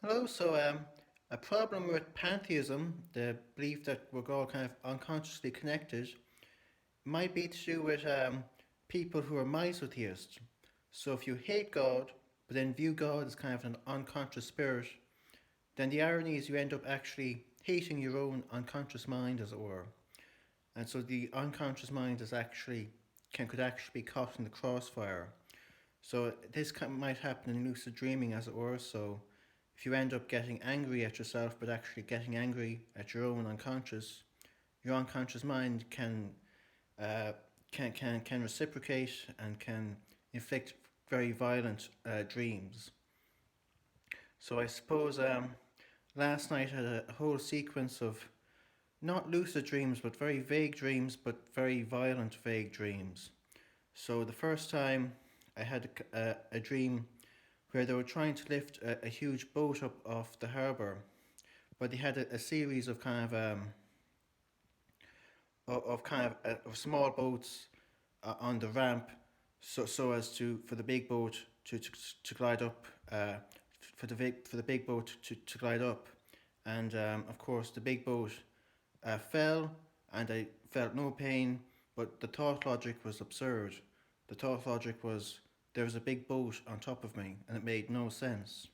Hello. A problem with pantheism, the belief that we're all kind of unconsciously connected, might be to do with people who are misotheists. So, if you hate God, but then view God as kind of an unconscious spirit, then the irony is you end up actually hating your own unconscious mind, as it were. And so, the unconscious mind is actually could actually be caught in the crossfire. So this might happen in lucid dreaming, as it were. So if you end up getting angry at yourself, but actually getting angry at your own unconscious, your unconscious mind uh, can reciprocate and can inflict very violent dreams. So I suppose last night I had a whole sequence of not lucid dreams, but very vague dreams, but very violent vague dreams. So the first time I had a dream where they were trying to lift a huge boat up off the harbour, but they had a series of of small boats on the ramp, so as to for the big boat to glide up, for the big boat to glide up, and of course the big boat fell, and I felt no pain, but the thought logic was absurd. The thought logic was there was a big boat on top of me, and it made no sense.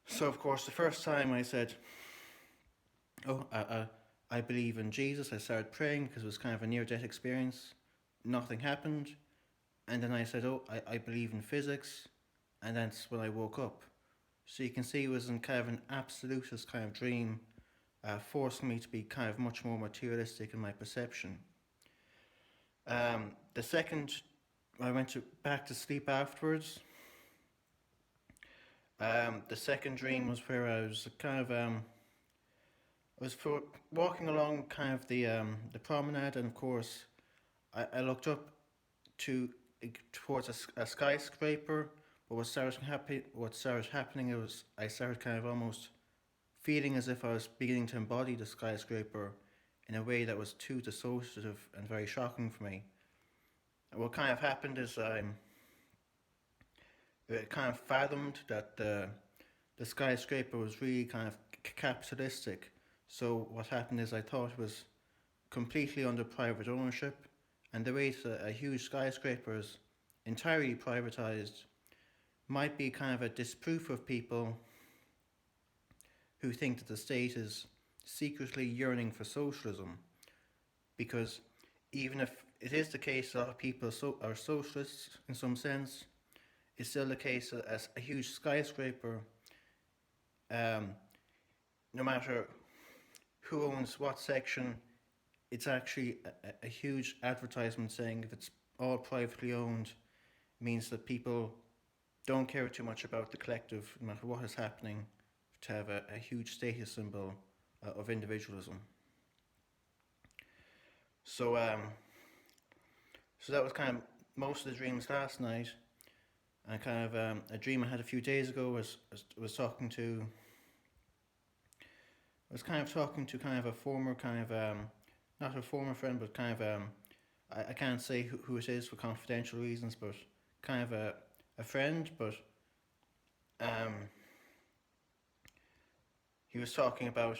So, of course, the first time I said, "Oh, I believe in Jesus," I started praying because it was kind of a near death experience. Nothing happened. And then I said, "Oh, I believe in physics," and that's when I woke up. So you can see it was in kind of an absolutist kind of dream, forcing me to be kind of much more materialistic in my perception. The second, I went back to sleep afterwards. The second dream was where I was I was for walking along kind of the promenade, and of course, I looked up to towards a skyscraper. But what started happening, it was I started kind of almost feeling as if I was beginning to embody the skyscraper in a way that was too dissociative and very shocking for me. And what kind of happened is I kind of fathomed that the skyscraper was really kind of capitalistic. So what happened is I thought it was completely under private ownership, and the way a huge skyscraper is entirely privatized might be kind of a disproof of people who think that the state is secretly yearning for socialism, because even if it is the case that a lot of people are socialists in some sense, it's still the case that as a huge skyscraper, um, no matter who owns what section, it's actually a huge advertisement saying if it's all privately owned, means that people don't care too much about the collective, no matter what is happening, to have a huge status symbol of individualism. So, so that was kind of most of the dreams last night. And kind of a dream I had a few days ago was talking to. I was kind of talking to kind of a former kind of not a former friend, but kind of I can't say who it is for confidential reasons, but kind of a friend. But um, he was talking about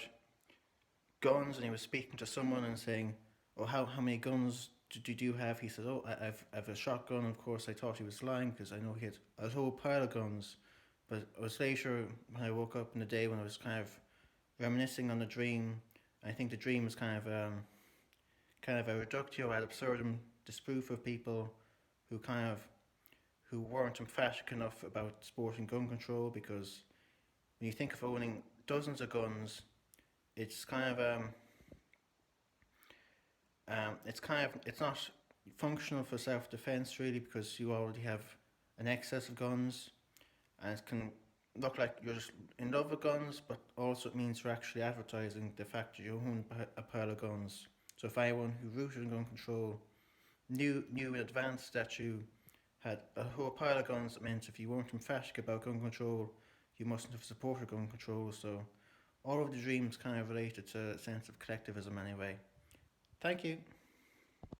guns, and he was speaking to someone and saying, "Oh, how many guns did you have?" He said, "Oh, I've a shotgun." Of course, I thought he was lying because I know he had a whole pile of guns. But it was later when I woke up in the day when I was kind of reminiscing on the dream. I think the dream was kind of a reductio ad absurdum disproof of people who who weren't emphatic enough about sporting gun control, because when you think of owning dozens of guns, it's it's not functional for self defense really, because you already have an excess of guns, and it can look like you're just in love with guns, but also it means you're actually advertising the fact that you own a pile of guns. So if anyone who rooted in gun control knew in advance that you had a whole pile of guns, it meant if you weren't emphatic about gun control, you mustn't have supported gun control. So all of the dreams kind of related to a sense of collectivism anyway. Thank you.